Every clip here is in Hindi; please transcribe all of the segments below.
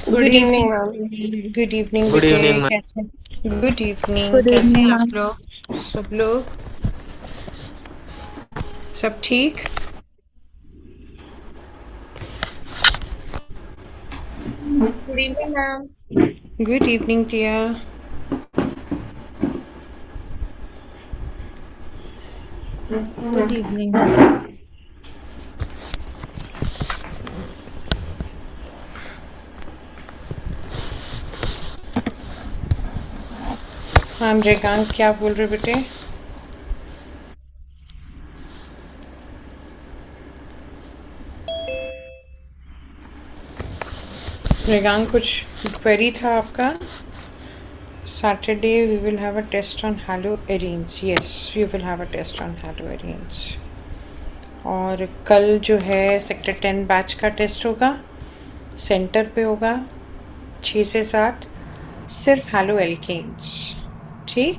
Good good evening evening. Ma'am. Good evening good बेटे, इवनिंग मैम। कैसे? गुड इवनिंग, गुड कैसे इवनिंग हैं मैम। आप लोग? सब लोग सब ठीक? Good evening ma'am. Good evening Tiya. Good evening. हाँ मृगांक, क्या बोल रहे बेटे? मृगांक, कुछ क्वेरी था आपका? Saturday we will have a test on haloarenes. Yes, we will have a test on haloarenes. और कल जो है सेक्टर 10 बैच का टेस्ट होगा, सेंटर पे होगा 6 से 7, सिर्फ हैलो एल्केन्स। ठीक,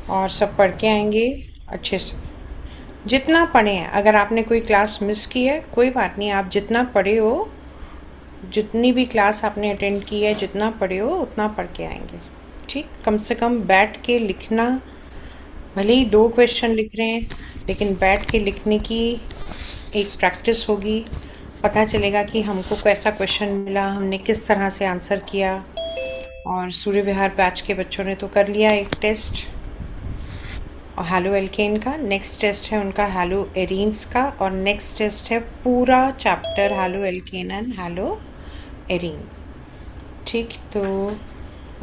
और सब पढ़ के आएंगे अच्छे से, जितना पढ़े हैं। अगर आपने कोई क्लास मिस की है कोई बात नहीं, आप जितना पढ़े हो, जितनी भी क्लास आपने अटेंड की है, जितना पढ़े हो उतना पढ़ के आएंगे। ठीक, कम से कम बैठ के लिखना। भले ही 2 क्वेश्चन लिख रहे हैं, लेकिन बैठ के लिखने की एक प्रैक्टिस होगी। पता चलेगा कि हमको कैसा क्वेश्चन मिला, हमने किस तरह से आंसर किया। और सूर्य विहार बैच के बच्चों ने तो कर लिया एक टेस्ट और हैलो एल्केन का। नेक्स्ट टेस्ट है उनका हैलो एरीन्स का, और नेक्स्ट टेस्ट है पूरा chapter hello alkene and hello arene. ठीक, तो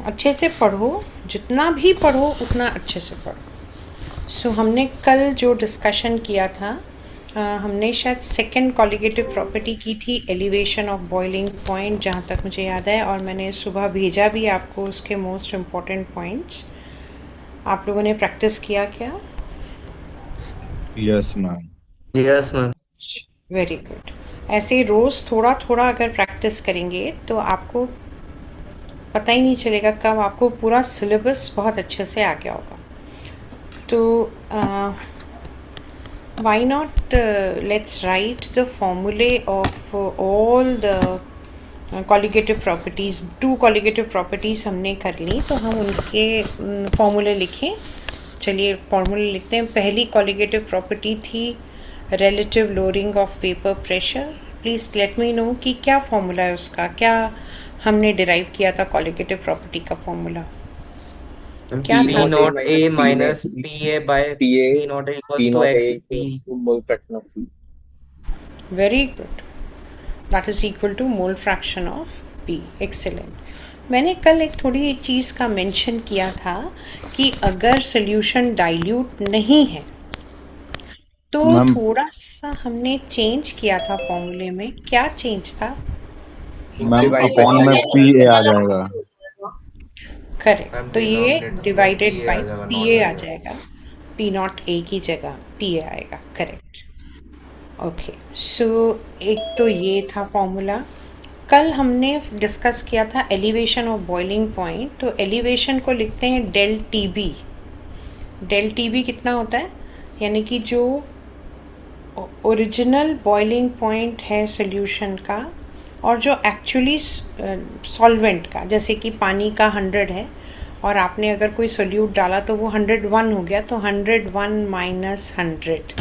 अच्छे से पढ़ो, जितना भी पढ़ो उतना अच्छे से पढ़ो। सो हमने कल जो डिस्कशन किया था, हमने शायद सेकंड कॉलिगेटिव प्रॉपर्टी की थी, एलिवेशन ऑफ बॉइलिंग पॉइंट, जहाँ तक मुझे याद है। और मैंने सुबह भेजा भी आपको उसके मोस्ट इम्पॉर्टेंट पॉइंट्स। आप लोगों ने प्रैक्टिस किया क्या? Yes ma'am. Yes ma'am. Very good. ऐसे ही रोज़ थोड़ा थोड़ा अगर प्रैक्टिस करेंगे तो आपको पता ही नहीं चलेगा कब आपको पूरा सिलेबस बहुत अच्छे से आ गया होगा। तो why not let's write the formulae of all the colligative properties. 2 colligative properties हमने कर ली, तो हम उनके फॉर्मूले लिखें। चलिए फॉर्मूले लिखते हैं। पहली colligative property थी relative lowering of vapor pressure. Please let me know कि क्या फॉर्मूला है उसका, क्या हमने डिराइव किया था colligative property का फॉर्मूला, क्या पी था? Not A minus P A by P not A equals to X P. Very good, that is equal to mole fraction of P. Excellent. मैंने कल एक थोड़ी चीज़ का मेंशन किया था कि अगर सॉल्यूशन डाइल्यूट नहीं है तो मैम थोड़ा सा हमने चेंज किया था फॉर्मूले में। क्या चेंज था? मैम अपॉन में पी ए आ जाएगा। करेक्ट, मैम तो ये डिनोमिनेटर में पी डिवाइडेड ए बाय आ जाएगा, पी नॉट ए आ आ जाएगा। जाएगा, पी नॉट ए की जगह पी ए आएगा। Correct, okay. सो एक तो ये था फॉर्मूला। कल हमने डिस्कस किया था एलिवेशन ऑफ बॉइलिंग पॉइंट, तो एलिवेशन को लिखते हैं del T B. Del T B कितना होता है? यानी कि जो ओरिजिनल बॉइलिंग पॉइंट है सॉल्यूशन का, और जो एक्चुअली सॉल्वेंट का, जैसे कि पानी का 100 है और आपने अगर कोई सोल्यूट डाला तो वो 101 हो गया, तो 101 माइनस 100,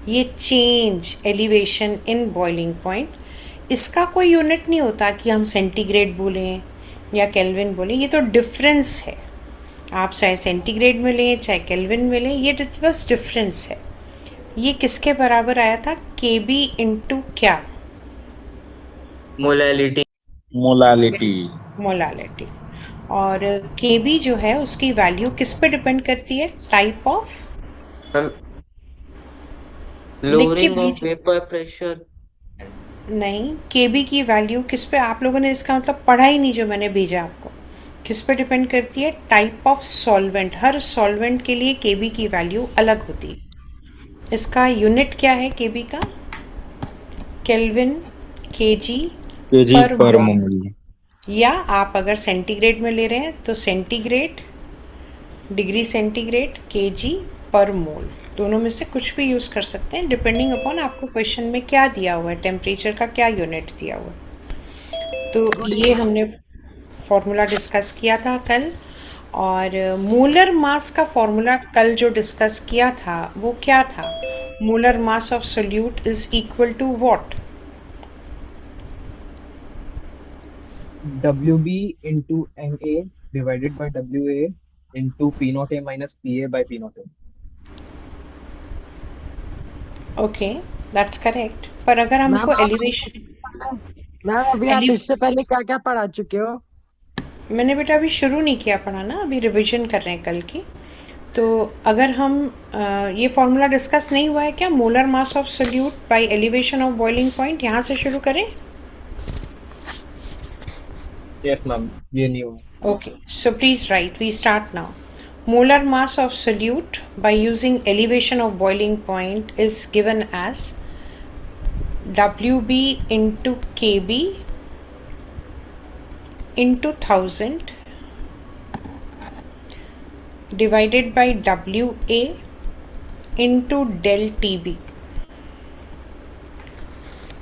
ये change elevation in boiling point. इसका कोई यूनिट नहीं होता कि हम सेंटीग्रेड बोलें या केल्विन बोलें, ये तो डिफरेंस है। आप चाहे सेंटीग्रेड में लें चाहे केल्विन में लें, ये बस डिफरेंस है। ये किसके बराबर आया था? के बी इंटू क्या? मोलैलिटी। मोलालिटी। मोलालिटी। और के बी जो है उसकी वैल्यू किस पे डिपेंड करती है? Type of. मैम लिख के लोअरिंग ऑफ भेज। Vapour pressure. नहीं, के बी की वैल्यू किस पे? आप लोगों ने इसका मतलब पढ़ा ही नहीं जो मैंने भेजा आपको। किस पे डिपेंड करती है? Type of solvent. Her solvent के लिए के बी की वैल्यू अलग होती है। इसका यूनिट क्या है के बी का? केल्विन, केजी केजी पर पर मोल। मोल। या आप अगर सेंटीग्रेड में ले रहे हैं तो सेंटीग्रेड, डिग्री सेंटीग्रेड, केजी पर मोल। दोनों में से कुछ भी यूज़ कर सकते हैं डिपेंडिंग अपॉन आपको क्वेश्चन में क्या दिया हुआ है, टेम्परेचर का क्या यूनिट दिया हुआ है। तो ये हमने फॉर्मूला डिस्कस किया था कल। और मोलर मास का फॉर्मूला कल जो डिस्कस किया था वो क्या था? Molar mass of solute is equal to what? WB into NA divided by WA into P0A minus PA by P0A. Okay, that's correct. पर अगर हमको मैम एलिवेशन मैम अभी आप इससे पहले क्या क्या पढ़ा चुके हो? मैंने बेटा अभी शुरू नहीं किया पढ़ाना, अभी रिवीजन कर रहे हैं कल की। तो अगर हम ये फॉर्मूला डिस्कस नहीं हुआ है क्या, molar mass of solute by elevation of boiling point, यहाँ से शुरू करें? Yes, ma'am. ये नहीं हुआ. Okay, so please write, we start now. Molar mass of solute by using elevation of boiling point is given as WB into KB into 1000 divided by WA into del TB.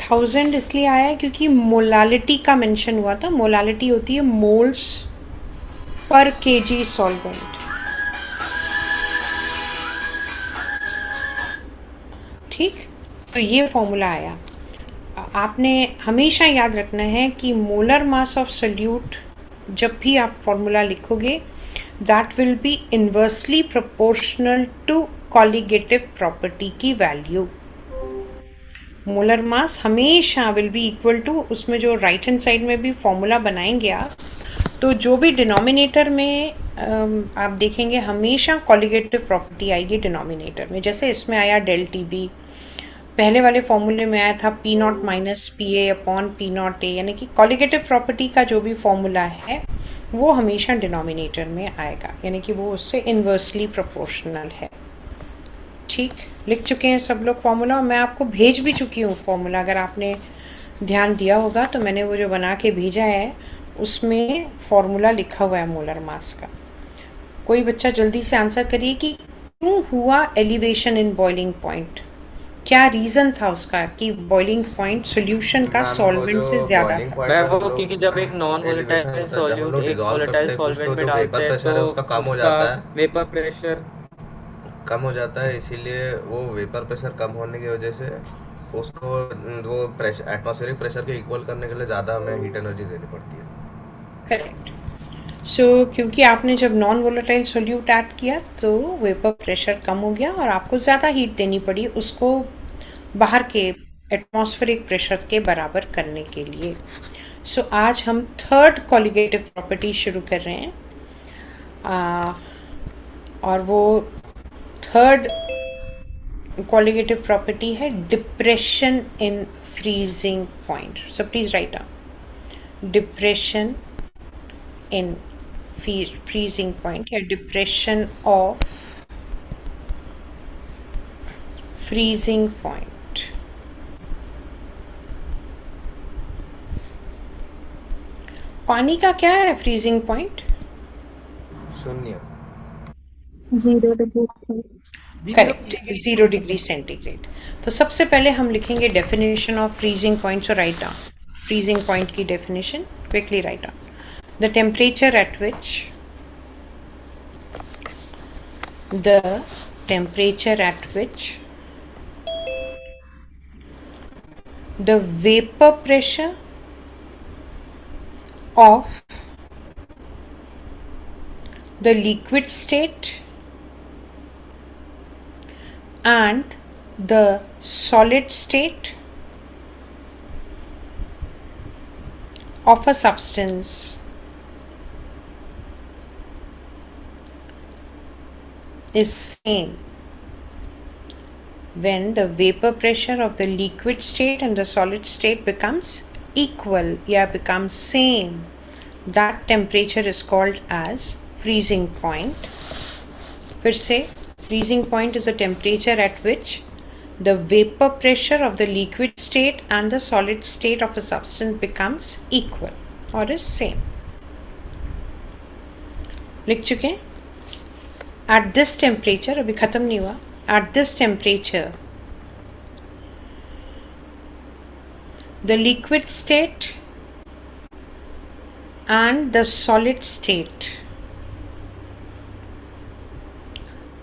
1000 इसलिए आया है क्योंकि मोलालिटी का मेंशन हुआ था। मोलालिटी होती है मोल्स पर केजी सॉल्वेंट। ठीक, तो ये फॉर्मूला आया। आपने हमेशा याद रखना है कि मोलर मास ऑफ सोल्यूट जब भी आप फॉर्मूला लिखोगे that will be inversely proportional to colligative property की वैल्यू। मोलर मास हमेशा विल बी इक्वल टू, उसमें जो राइट हैंड साइड में भी फॉर्मूला बनाएंगे आप, तो जो भी डिनोमिनेटर में आप देखेंगे हमेशा कॉलिगेटिव प्रॉपर्टी आएगी डिनोमिनेटर में। जैसे इसमें आया डेल टी बी, पहले वाले फॉर्मूले में आया था P not minus P A upon P not ए, यानी कि कॉलिगेटिव प्रॉपर्टी का जो भी फॉर्मूला है वो हमेशा डिनोमिनेटर में आएगा, यानी कि वो उससे इन्वर्सली प्रोपोर्शनल है। ठीक, लिख चुके हैं सब लोग फॉर्मूला, और मैं आपको भेज भी चुकी हूँ फॉर्मूला। अगर आपने ध्यान दिया होगा तो मैंने वो जो बना के भेजा है उसमें फॉर्मूला लिखा हुआ है मोलर मास का। कोई बच्चा जल्दी से आंसर करिए कि क्यों हुआ एलिवेशन इन बॉइलिंग पॉइंट, क्या रीजन था उसका कि बॉइलिंग पॉइंट सॉल्यूशन का सॉल्वेंट से ज्यादा था? मैं वो क्योंकि जब एक नॉन वोलेटाइल सॉल्यूट एक वोलेटाइल सॉल्वेंट में डालते हैं तो उसका कम हो जाता है, वेपर प्रेशर कम हो जाता है, इसीलिए वो वेपर प्रेशर कम होने की वजह से उसको वो प्रेशर एटमॉस्फेरिक प्रेशर के इक्वल करने के लिए ज़्यादा हमें हीट एनर्जी देनी पड़ती है। करेक्ट। सो क्योंकि आपने जब नॉन वोलेटाइल सोल्यूट ऐड किया तो वेपर प्रेशर कम हो गया और आपको ज़्यादा हीट देनी पड़ी उसको बाहर के एटमॉस्फेरिक प्रेशर के बराबर करने के लिए। सो आज हम थर्ड कॉलिगेटिव प्रॉपर्टी शुरू कर रहे हैं, और वो थर्ड कॉलिगेटिव प्रॉपर्टी है depression in freezing point. So please write down depression in freezing point या depression of freezing point। पानी का क्या है freezing point? 0 0 degree. Correct, 0 degree centigrade. तो सबसे पहले हम लिखेंगे definition of freezing point. So write down freezing point की definition, quickly write down. The temperature at which the vapor pressure of the liquid state and the solid state of a substance is same when the vapor pressure of the liquid state and the solid state becomes equal या becomes same. That temperature is called as freezing point. फिर से freezing point is a temperature at which the vapor pressure of the liquid state and the solid state of a substance becomes equal or is same. लिख चुके हैं? At this temperature, अभी ख़त्म नहीं हुआ, at this temperature, the liquid state and the solid state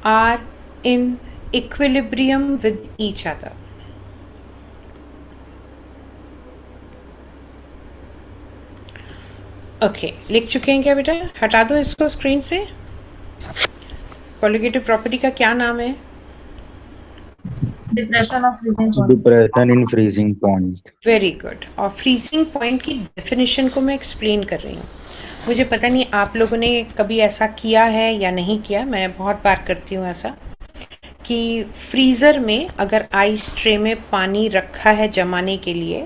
are in equilibrium with each other. Okay, लिख चुके हैं क्या बेटा? हटा दो इसको स्क्रीन से। कोलिगेटिव प्रॉपर्टी का क्या नाम है? Depression of freezing point. Depression in freezing point. Very good. और फ्रीजिंग पॉइंट की डेफिनेशन को मैं एक्सप्लेन कर रही हूँ। मुझे पता नहीं आप लोगों ने कभी ऐसा किया है या नहीं किया, मैं बहुत बार करती हूँ ऐसा, कि फ्रीज़र में अगर आइस ट्रे में पानी रखा है जमाने के लिए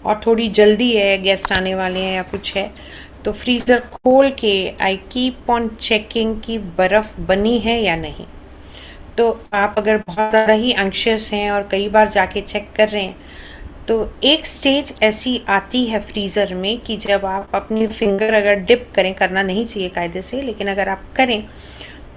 और थोड़ी जल्दी है, गेस्ट आने वाले हैं या कुछ है, तो फ्रीज़र खोल के आई कीप ऑन चेकिंग कि बर्फ़ बनी है या नहीं। तो आप अगर बहुत ज़्यादा ही एंग्शियस हैं और कई बार जाके चेक कर रहे हैं, तो एक स्टेज ऐसी आती है फ्रीज़र में कि जब आप अपनी फिंगर अगर डिप करें, करना नहीं चाहिए कायदे से, लेकिन अगर आप करें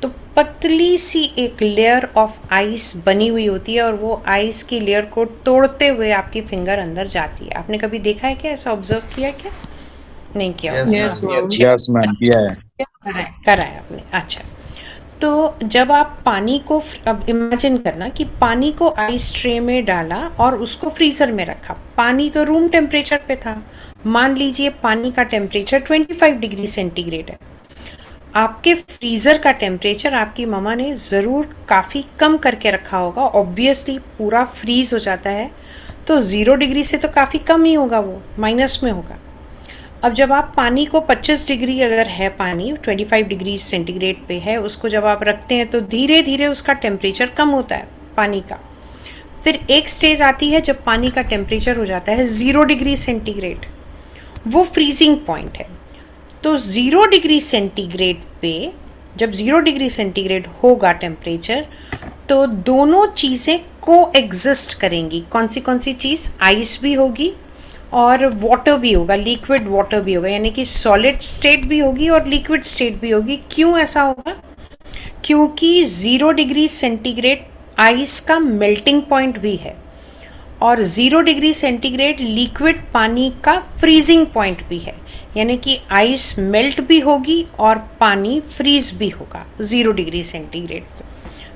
तो पतली सी एक लेयर ऑफ आइस बनी हुई होती है और वो आइस की लेयर को तोड़ते हुए आपकी फिंगर अंदर जाती है। आपने कभी देखा है क्या? ऐसा ऑब्जर्व किया क्या? नहीं किया? यस मैम, किया है। करा है आपने? अच्छा। तो जब आप पानी को, अब इमेजिन करना कि पानी को आइस ट्रे में डाला और उसको फ्रीज़र में रखा। पानी तो रूम टेम्परेचर पे था। मान लीजिए पानी का टेम्परेचर 25 डिग्री सेंटीग्रेड है। आपके फ्रीज़र का टेम्परेचर आपकी मम्मा ने ज़रूर काफ़ी कम करके रखा होगा। ऑब्वियसली पूरा फ्रीज़ हो जाता है तो 0 डिग्री से तो काफ़ी कम ही होगा, वो माइनस में होगा। अब जब आप पानी को 25 डिग्री अगर है, पानी 25 डिग्री सेंटीग्रेड पे है, उसको जब आप रखते हैं तो धीरे धीरे उसका टेम्परेचर कम होता है पानी का। फिर एक स्टेज आती है जब पानी का टेम्परेचर हो जाता है 0 डिग्री सेंटीग्रेड, वो फ्रीजिंग पॉइंट है। तो 0 डिग्री सेंटीग्रेड पे जब 0 डिग्री सेंटीग्रेड होगा टेम्परेचर, तो दोनों चीज़ें को एग्जिस्ट करेंगी। कौन सी चीज़? आइस भी होगी और वाटर भी होगा, लिक्विड वाटर भी होगा, यानी कि सॉलिड स्टेट भी होगी और लिक्विड स्टेट भी होगी। क्यों ऐसा होगा? क्योंकि 0 डिग्री सेंटीग्रेड आइस का मेल्टिंग पॉइंट भी है और 0 डिग्री सेंटीग्रेड लिक्विड पानी का फ्रीजिंग पॉइंट भी है, यानी कि आइस मेल्ट भी होगी और पानी फ्रीज भी होगा 0 डिग्री सेंटीग्रेड पे।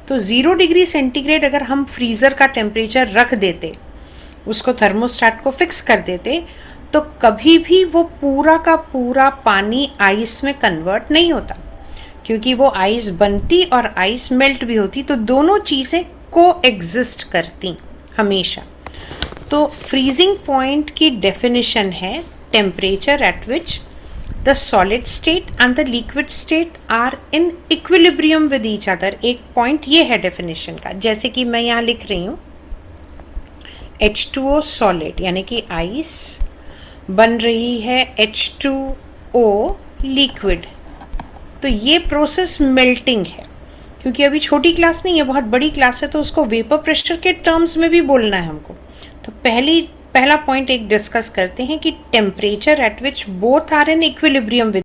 तो 0 डिग्री सेंटीग्रेड अगर हम फ्रीज़र का टेम्परेचर रख देते, उसको थर्मोस्टेट को फिक्स कर देते, तो कभी भी वो पूरा का पूरा पानी आइस में कन्वर्ट नहीं होता, क्योंकि वो आइस बनती और आइस मेल्ट भी होती, तो दोनों चीज़ें को एग्जिस्ट करती हमेशा। तो फ्रीजिंग पॉइंट की डेफिनेशन है temperature at which the solid state and the liquid state are in equilibrium with each other. एक पॉइंट ये है डेफिनेशन का, जैसे कि मैं यहाँ लिख रही हूँ H2O सॉलिड, यानी कि आइस बन रही है H2O लिक्विड। तो ये प्रोसेस मेल्टिंग है, क्योंकि अभी छोटी क्लास नहीं है, बहुत बड़ी क्लास है, तो उसको वेपर प्रेशर के टर्म्स में भी बोलना है हमको। तो पहला पॉइंट एक डिस्कस करते हैं कि temperature at which both are in equilibrium with